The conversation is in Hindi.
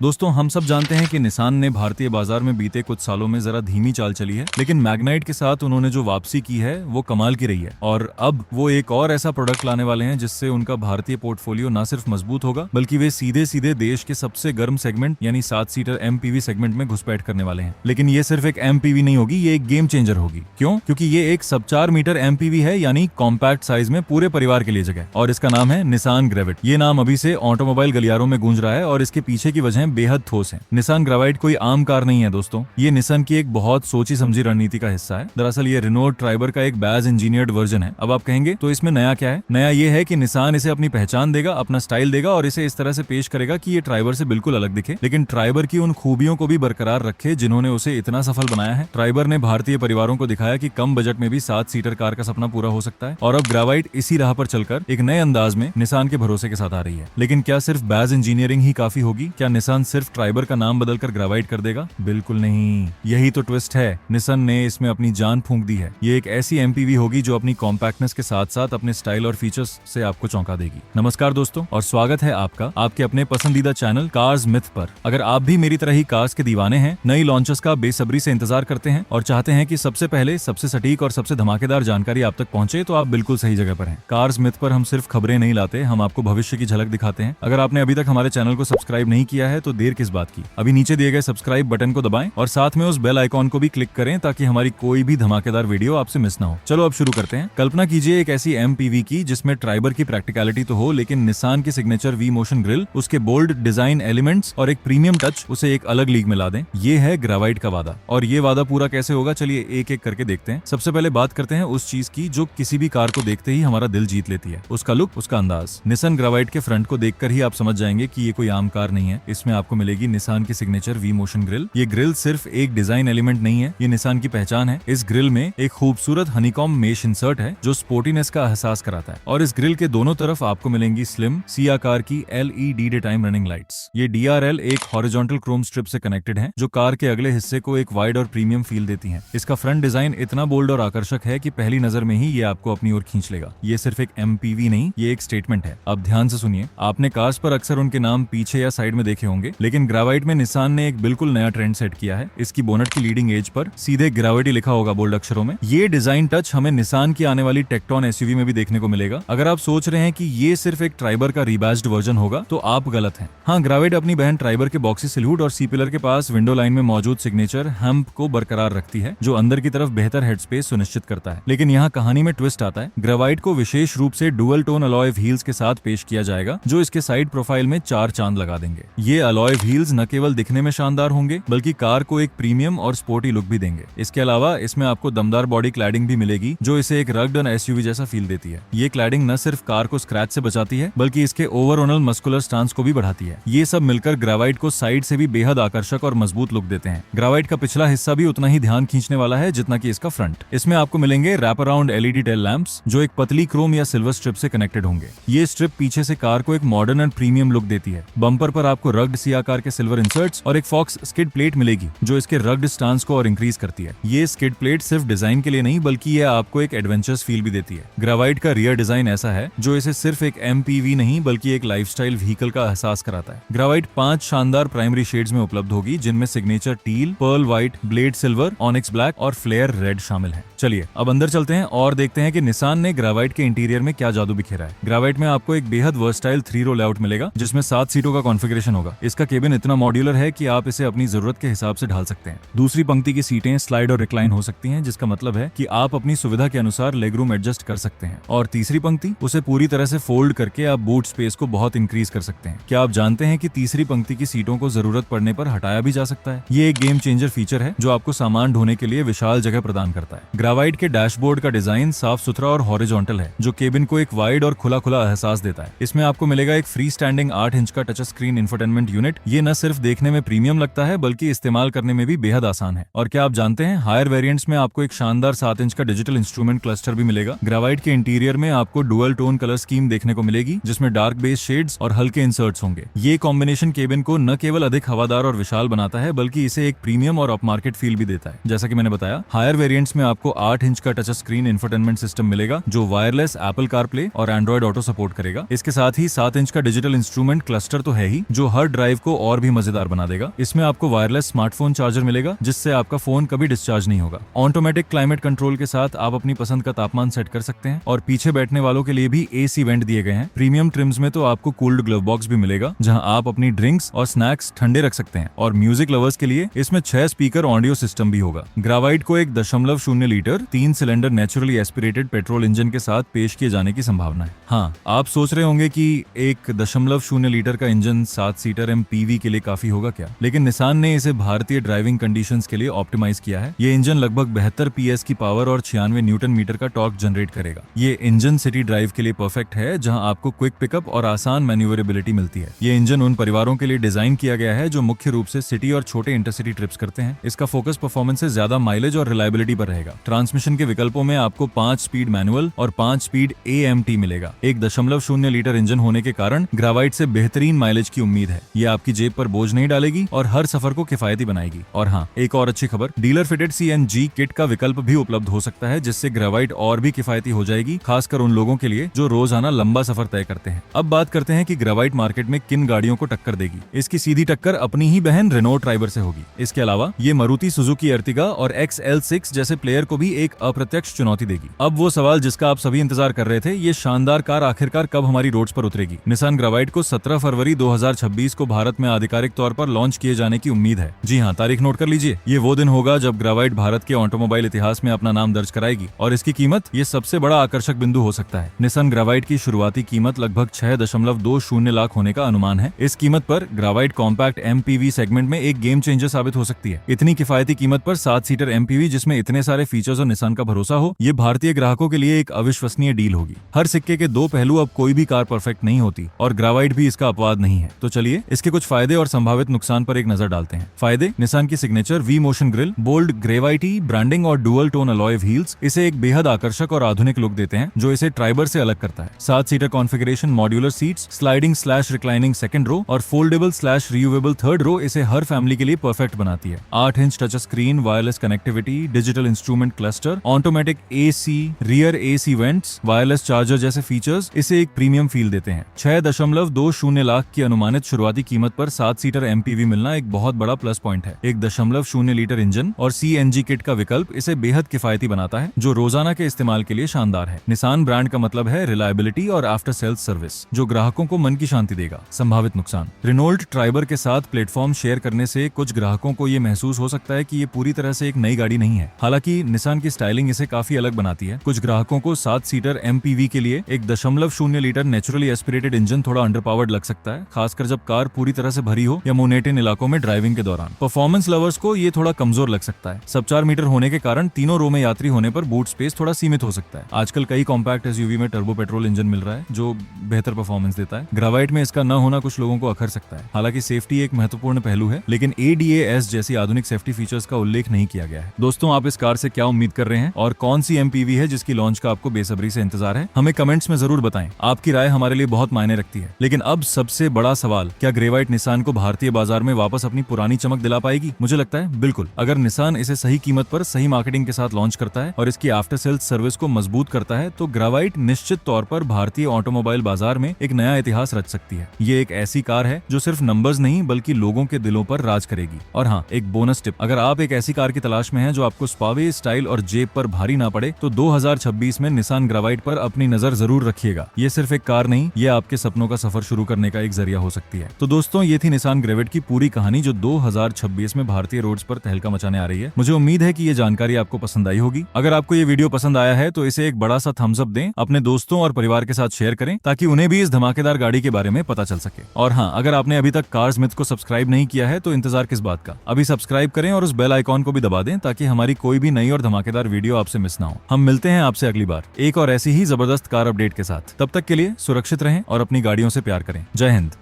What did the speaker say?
दोस्तों, हम सब जानते हैं कि निसान ने भारतीय बाजार में बीते कुछ सालों में जरा धीमी चाल चली है, लेकिन मैग्नाइट के साथ उन्होंने जो वापसी की है वो कमाल की रही है। और अब वो एक और ऐसा प्रोडक्ट लाने वाले हैं जिससे उनका भारतीय पोर्टफोलियो न सिर्फ मजबूत होगा, बल्कि वे सीधे सीधे देश के सबसे गर्म सेगमेंट यानी 7 सीटर एमपीवी सेगमेंट में घुसपैठ करने वाले हैं। लेकिन ये सिर्फ एक एमपीवी नहीं होगी, ये एक गेम चेंजर होगी। क्यों? क्योंकि ये एक सब 4 मीटर एमपीवी है, यानी कॉम्पैक्ट साइज में पूरे परिवार के लिए जगह। और इसका नाम है निसान ग्रेविट। ये नाम अभी से ऑटोमोबाइल गलियारों में गूंज रहा है और इसके पीछे की वजह बेहद ठोस है। निसान ग्रेविट कोई आम कार नहीं है दोस्तों, ये निसान की एक बहुत सोची समझी रणनीति का हिस्सा है। दरअसल ये रेनॉल्ट ट्राइबर का एक बैज इंजीनियर्ड वर्जन है। अब आप कहेंगे तो इसमें नया क्या है? नया ये है कि निसान इसे अपनी पहचान देगा, अपना स्टाइल देगा और इसे इस तरह से पेश करेगा कि ये ट्राइबर से बिल्कुल अलग दिखे, लेकिन ट्राइबर की उन खूबियों को भी बरकरार रखे जिन्होंने उसे इतना सफल बनाया है। ट्राइबर ने भारतीय परिवारों को दिखाया कि कम बजट में भी 7 सीटर कार का सपना पूरा हो सकता है। और अब ग्रेविट इसी राह पर चलकर एक नए अंदाज में निसान के भरोसे के साथ आ रही है। लेकिन क्या सिर्फ बैज इंजीनियरिंग ही काफी होगी? क्या निसान सिर्फ ट्राइबर का नाम बदलकर ग्रेविट कर देगा? बिल्कुल नहीं। यही तो ट्विस्ट है। निसान ने इसमें अपनी जान फूंक दी है। ये एक ऐसी एमपीवी होगी जो अपनी कॉम्पैक्टनेस के साथ साथ अपने स्टाइल और फीचर्स से आपको चौंका देगी। नमस्कार दोस्तों, और स्वागत है आपका आपके अपने पसंदीदा चैनल कार्स मिथ पर। अगर आप भी मेरी तरह ही कार्स के दीवाने हैं, नई लॉन्चेस का बेसब्री से इंतजार करते हैं और चाहते हैं कि सबसे पहले सबसे सटीक और सबसे धमाकेदार जानकारी आप तक पहुंचे, तो आप बिल्कुल सही जगह पर हैं। कार्स मिथ पर हम सिर्फ खबरें नहीं लाते, हम आपको भविष्य की झलक दिखाते हैं। अगर आपने अभी तक हमारे चैनल को सब्सक्राइब नहीं किया है तो देर किस बात की? अभी नीचे दिए गए सब्सक्राइब बटन को दबाएं और साथ में उस बेल आइकॉन को भी क्लिक करें ताकि हमारी कोई भी धमाकेदार वीडियो आपसे मिस ना हो। चलो अब शुरू करते हैं। कल्पना कीजिए एक ऐसी एमपीवी की जिसमें ट्राइबर की प्रैक्टिकलिटी तो हो, लेकिन निसान की सिग्नेचर वी मोशन ग्रिल, उसके बोल्ड डिजाइन एलिमेंट्स और एक प्रीमियम टच उसे एक अलग लीग में ला दें। ये है ग्रेविट का वादा। और ये वादा पूरा कैसे होगा, चलिए एक एक करके देखते हैं। सबसे पहले बात करते हैं उस चीज की जो किसी भी कार को देखते ही हमारा दिल जीत लेती है, उसका लुक, उसका अंदाज। निसान ग्रेविट के फ्रंट को देखकर ही आप समझ जाएंगे कि ये कोई आम कार नहीं है। इसमें आपको मिलेगी निसान की सिग्नेचर वी मोशन ग्रिल। ये ग्रिल सिर्फ एक डिजाइन एलिमेंट नहीं है, ये निसान की पहचान है। इस ग्रिल में एक खूबसूरत हनीकॉम मेश इंसर्ट है जो स्पोर्टीनेस का एहसास कराता है। और इस ग्रिल के दोनों तरफ आपको मिलेंगी स्लिम सी आकार की LED day time running lights. ये डीआरएल एक हॉरिजॉन्टल क्रोम स्ट्रिप से कनेक्टेड है जो कार के अगले हिस्से को एक वाइड और प्रीमियम फील देती है। इसका फ्रंट डिजाइन इतना बोल्ड और आकर्षक है कि पहली नजर में ही ये आपको अपनी ओर खींच लेगा। ये सिर्फ एक एमपीवी नहीं, ये एक स्टेटमेंट है। अब ध्यान से सुनिए। आपने कार्स पर अक्सर उनके नाम पीछे या साइड में देखे होंगे, लेकिन ग्रेविट में निसान ने एक बिल्कुल नया ट्रेंड सेट किया है। इसकी बोनट की लीडिंग एज पर सीधे ग्रेविटी लिखा होगा बोल्ड अक्षरों में। ये डिजाइन टच हमें निसान की आने वाली टेक्टॉन एसयूवी में भी देखने को मिलेगा। अगर आप सोच रहे हैं कि ये सिर्फ एक ट्राइबर का रिबैज्ड वर्जन होगा तो आप गलत हैं। हाँ, ग्रेविट अपनी बहन ट्राइबर के बॉक्सी सिल्हूट और सी पिलर के पास विंडो लाइन में मौजूद सिग्नेचर हम्प को बरकरार रखती है, जो अंदर की तरफ बेहतर हेड स्पेस सुनिश्चित करता है। लेकिन यहाँ कहानी में ट्विस्ट आता है। ग्रेविट को विशेष रूप से डुअल टोन अलॉय व्हील्स के साथ पेश किया जाएगा जो इसके साइड प्रोफाइल में 4 चांद लगा देंगे। ये अलॉय व्हील्स न केवल दिखने में शानदार होंगे बल्कि कार को एक प्रीमियम और स्पोर्टी लुक भी देंगे। इसके अलावा इसमें आपको दमदार बॉडी क्लैडिंग भी मिलेगी जो इसे एक रग्ड एसयूवी जैसा फील देती है। ये क्लैडिंग न सिर्फ कार को स्क्रैच से बचाती है बल्कि इसके ओवरऑल मस्कुलर स्टांस को भी बढ़ाती है। ये सब मिलकर ग्रेविट को साइड से भी बेहद आकर्षक और मजबूत लुक देते हैं। ग्रेविट का पिछला हिस्सा भी उतना ही ध्यान खींचने वाला है जितना कि इसका फ्रंट। इसमें आपको मिलेंगे wrap around LED tail lamps जो एक पतली क्रोम या सिल्वर स्ट्रिप से कनेक्टेड होंगे। ये स्ट्रिप पीछे से कार को एक मॉडर्न एंड प्रीमियम लुक देती है। बम्पर पर आपको रग्ड सी आकार के सिल्वर इंसर्ट्स और एक फॉक्स स्किड प्लेट मिलेगी जो इसके रग्ड स्टांस को और इंक्रीज करती है। ये स्किड प्लेट सिर्फ डिजाइन के लिए नहीं बल्कि ये आपको एक एडवेंचरस फील भी देती है। ग्रेविट का रियर डिजाइन ऐसा है जो इसे सिर्फ एक एमपीवी नहीं बल्कि एक लाइफस्टाइल व्हीकल का एहसास कराता है। ग्रेविट 5 शानदार प्राइमरी शेड्स में उपलब्ध होगी जिनमें signature teal, pearl white, blade silver, onyx black और फ्लेयर रेड शामिल है। चलिए अब अंदर चलते हैं और देखते हैं कि निसान ने ग्रेविट के इंटीरियर में क्या जादू बिखेरा है। ग्रेविट में आपको एक बेहद वर्सटाइल 3 रो लेआउट मिलेगा जिसमें 7 सीटों का कॉन्फ़िगरेशन होगा। इसका केबिन इतना मॉड्यूलर है कि आप इसे अपनी जरूरत के हिसाब से ढाल सकते हैं। दूसरी पंक्ति की सीटें स्लाइड और रिक्लाइन हो सकती हैं, जिसका मतलब है कि आप अपनी सुविधा के अनुसार लेग रूम एडजस्ट कर सकते हैं। और तीसरी पंक्ति, उसे पूरी तरह से फोल्ड करके आप बूट स्पेस को बहुत इंक्रीज कर सकते हैं। क्या आप जानते हैं कि तीसरी पंक्ति की सीटों को जरूरत पड़ने पर हटाया भी जा सकता है? ये एक गेम चेंजर फीचर है जो आपको सामान ढोने के लिए विशाल जगह प्रदान करता है। ग्रेविट के डैशबोर्ड का डिजाइन साफ सुथरा और हॉरिजॉन्टल है जो केबिन को एक वाइड और खुला खुला एहसास देता है। इसमें आपको मिलेगा एक फ्री स्टैंडिंग 8 इंच का टच स्क्रीन इंफोटेनमेंट यूनिट। ये न सिर्फ देखने में प्रीमियम लगता है बल्कि इस्तेमाल करने में भी बेहद आसान है। और क्या आप जानते हैं हायर वेरिएंट्स में आपको एक शानदार 7 इंच का डिजिटल इंस्ट्रूमेंट क्लस्टर भी मिलेगा। ग्रेविट के इंटीरियर में आपको डुअल टोन कलर स्कीम देखने को मिलेगी जिसमें डार्क बेस शेड्स और हल्के इंसर्ट्स होंगे। ये कॉम्बिनेशन केबिन को न केवल अधिक हवादार और विशाल बनाता है बल्कि इसे एक प्रीमियम और अपमार्केट फील भी देता है। जैसा कि मैंने बताया, हायर वेरिएंट्स में आपको 8 इंच का टच स्क्रीन इंफोटेनमेंट सिस्टम मिलेगा जो वायरलेस एप्पल कारप्ले और एंड्रॉइड ऑटो सपोर्ट करेगा। इसके साथ ही 7 इंच का डिजिटल इंस्ट्रूमेंट क्लस्टर तो है ही, जो हर ड्राइव ड्राइव को और भी मजेदार बना देगा। इसमें आपको वायरलेस स्मार्टफोन चार्जर मिलेगा, जिससे आपका फोन कभी डिस्चार्ज नहीं होगा। ऑटोमेटिक क्लाइमेट कंट्रोल के साथ आप अपनी पसंद का तापमान सेट कर सकते हैं और पीछे बैठने वालों के लिए भी एसी वेंट दिए गए हैं। प्रीमियम ट्रिम्स में तो आपको कूल्ड ग्लव बॉक्स भी मिलेगा, जहां आप अपनी ड्रिंक्स और स्नैक्स ठंडे रख सकते हैं। और म्यूजिक लवर्स के लिए इसमें 6 स्पीकर ऑडियो सिस्टम भी होगा। ग्रावाइट को 1.0 litre 3 cylinder naturally aspirated petrol engine के साथ पेश किए जाने की संभावना है। हाँ, आप सोच रहे होंगे कि 1.0 लीटर का इंजन 7 सीटर एमपीवी के लिए काफी होगा क्या, लेकिन निसान ने इसे भारतीय ड्राइविंग कंडीशंस के लिए ऑप्टिमाइज किया है। ये इंजन लगभग 72 पीएस की पावर और 96 न्यूटन मीटर का टॉर्क जनरेट करेगा। ये इंजन सिटी ड्राइव के लिए परफेक्ट है, जहां आपको क्विक पिकअप और आसान मैन्यूवरेबिलिटी मिलती है। ये इंजन उन परिवारों के लिए डिजाइन किया गया है जो मुख्य रूप से सिटी और छोटे इंटरसिटी ट्रिप्स करते हैं। इसका फोकस परफॉर्मेंस से ज्यादा माइलेज और रिलायबिलिटी पर रहेगा। ट्रांसमिशन के विकल्पों में आपको 5 स्पीड मैनुअल और 5 स्पीड AMT मिलेगा। 1.0 लीटर इंजन होने के कारण ग्रावाइट से बेहतरीन माइलेज की उम्मीद है। ये आपकी जेब पर बोझ नहीं डालेगी और हर सफर को किफायती बनाएगी। और हाँ, एक और अच्छी खबर, डीलर फिटेड CNG किट का विकल्प भी उपलब्ध हो सकता है, जिससे ग्रावाइट और भी किफायती हो जाएगी, खासकर उन लोगों के लिए जो रोजाना लंबा सफर तय करते हैं। अब बात करते हैं कि ग्रावाइट मार्केट में किन गाड़ियों को टक्कर देगी। इसकी सीधी टक्कर अपनी ही बहन रेनॉल्ट ट्राइबर से होगी। इसके अलावा ये मारुति सुजुकी अर्टिगा और XL6 जैसे प्लेयर को भी एक अप्रत्यक्ष चुनौती देगी। अब वो सवाल जिसका आप सभी इंतजार कर रहे थे, ये शानदार कार आखिरकार कब हमारी रोड्स पर उतरेगी। निसान ग्रावाइट को 17 फरवरी 2026 को भारत में आधिकारिक तौर पर लॉन्च किए जाने की उम्मीद है। जी हाँ, तारीख नोट कर लीजिए। ये वो दिन होगा जब ग्रावाइट भारत के ऑटोमोबाइल इतिहास में अपना नाम दर्ज कराएगी और इसकी कीमत ये सबसे बड़ा आकर्षक बिंदु हो सकता है। निसान ग्रावाइट की शुरुआती कीमत लगभग 6.20 लाख होने का अनुमान है। इस कीमत पर ग्रावाइट कॉम्पैक्ट MPV सेगमेंट में एक गेम चेंजर साबित हो सकती है। इतनी किफायती कीमत पर 7 सीटर MPV जिसमें इतने सारे फीचर्स और निसान का भरोसा हो, ये भारतीय ग्राहकों के लिए एक अविश्वसनीय डील होगी। हर सिक्के के 2 पहलू, अब कोई भी कार परफेक्ट नहीं होती और ग्रावाइट भी इसका अपवाद नहीं है। तो चलिए इसके कुछ फायदे और संभावित नुकसान पर एक नजर डालते हैं। फायदे, निसान की signature V motion grille, bold gravity branding और डुअल टोन अलॉय व्हील्स इसे एक बेहद आकर्षक और आधुनिक लुक देते हैं, जो इसे ट्राइबर से अलग करता है। 7 seater configuration, modular seats, sliding reclining second row और फोल्डेबल/रीयूवेबल थर्ड रो इसे हर फैमिली के लिए परफेक्ट बनाती है। 8 inch touch screen, wireless connectivity, digital instrument cluster, automatic AC, rear AC vents, wireless charger जैसे फीचर्स इसे एक प्रीमियम फील देते हैं। 6.20 लाख की अनुमानित शुरुआती कीमत पर 7 सीटर MPV मिलना एक बहुत बड़ा प्लस पॉइंट है। 1.0 लीटर इंजन और CNG किट का विकल्प इसे बेहद किफायती बनाता है, जो रोजाना के इस्तेमाल के लिए शानदार है। निसान ब्रांड का मतलब है रिलायबिलिटी और आफ्टर सेल्स सर्विस, जो ग्राहकों को मन की शांति देगा। संभावित नुकसान, रेनॉल्ट ट्राइबर के साथ प्लेटफॉर्म शेयर करने से कुछ ग्राहकों को ये महसूस हो सकता है कि ये पूरी तरह से एक नई गाड़ी नहीं है। हालांकि निसान की स्टाइलिंग इसे काफी अलग बनाती है। कुछ ग्राहकों को 7 सीटर MPV के लिए 1.0 लीटर नेचुरली एस्पिरेटेड इंजन थोड़ा अंडरपावर्ड लग सकता है, खासकर जब कार पूरी तरह से भरी हो या मोनेटिन इलाकों में ड्राइविंग के दौरान। परफॉर्मेंस लवर्स को ये थोड़ा कमजोर लग सकता है। सब 4 मीटर होने के कारण तीनों रो में यात्री होने पर बूट स्पेस थोड़ा सीमित हो सकता है। आजकल कई कॉम्पैक्ट SUV में टर्बो पेट्रोल इंजन मिल रहा है, जो बेहतर परफॉर्मेंस देता है। ग्रावाइट में इसका न होना कुछ लोगों को अखर सकता है। हालांकि सेफ्टी एक महत्वपूर्ण पहलू है, लेकिन ADAS जैसी आधुनिक सेफ्टी फीचर्स का उल्लेख नहीं किया गया है। दोस्तों, आप इस कार से क्या उम्मीद कर रहे हैं और कौन सी MPV है जिसकी लॉन्च का आपको बेसब्री से इंतजार है? हमें कमेंट्स में जरूर बताएं। आपकी राय हमारे लिए बहुत मायने रखती है। लेकिन अब सबसे बड़ा सवाल, क्या ग्रेवाइट निसान को भारतीय बाजार में वापस अपनी पुरानी चमक दिला पाएगी? मुझे लगता है बिल्कुल। अगर निसान इसे सही कीमत पर सही मार्केटिंग के साथ लॉन्च करता है और इसकी आफ्टर सेल्स सर्विस को मजबूत करता है, तो ग्रावाइट निश्चित तौर पर भारतीय ऑटोमोबाइल बाजार में एक नया इतिहास रच सकती है। ये एक ऐसी कार है जो सिर्फ नंबर्स नहीं बल्कि लोगों के दिलों पर राज करेगी। और हाँ, एक बोनस टिप, अगर आप एक ऐसी कार की तलाश में हैं जो आपको स्पावे, स्टाइल और जेब पर भारी ना पड़े, तो 2026 में निसान ग्रावाइट पर अपनी नजर जरूर रखिएगा। ये सिर्फ एक कार नहीं, ये आपके सपनों का सफर शुरू करने का एक जरिया हो सकती है। तो दोस्तों, ये थी निसान ग्रेवाइट की पूरी कहानी, जो 2026 में भारतीय रोड्स पर तहलका मचाने आ रही है। मुझे उम्मीद है कि ये जानकारी आपको पसंद आई होगी। अगर आपको ये वीडियो पसंद आया है तो इसे एक बड़ा सा थम्स अप दें, अपने दोस्तों और परिवार के साथ शेयर करें, ताकि उन्हें भी इस धमाकेदार गाड़ी के बारे में पता चल सके। और हाँ, अगर आपने अभी तक कार्स मिथ को सब्सक्राइब नहीं किया है तो इंतजार किस बात का, अभी सब्सक्राइब करें और उस बेल आइकॉन को भी दबा दें, ताकि हमारी कोई भी नई और धमाकेदार वीडियो आपसे मिस ना हो। हम मिलते हैं आपसे अगली बार एक और ऐसी ही जबरदस्त कार अपडेट के साथ। तब तक के लिए सुरक्षित रहें और अपनी गाड़ियों से प्यार करें। जय हिंद।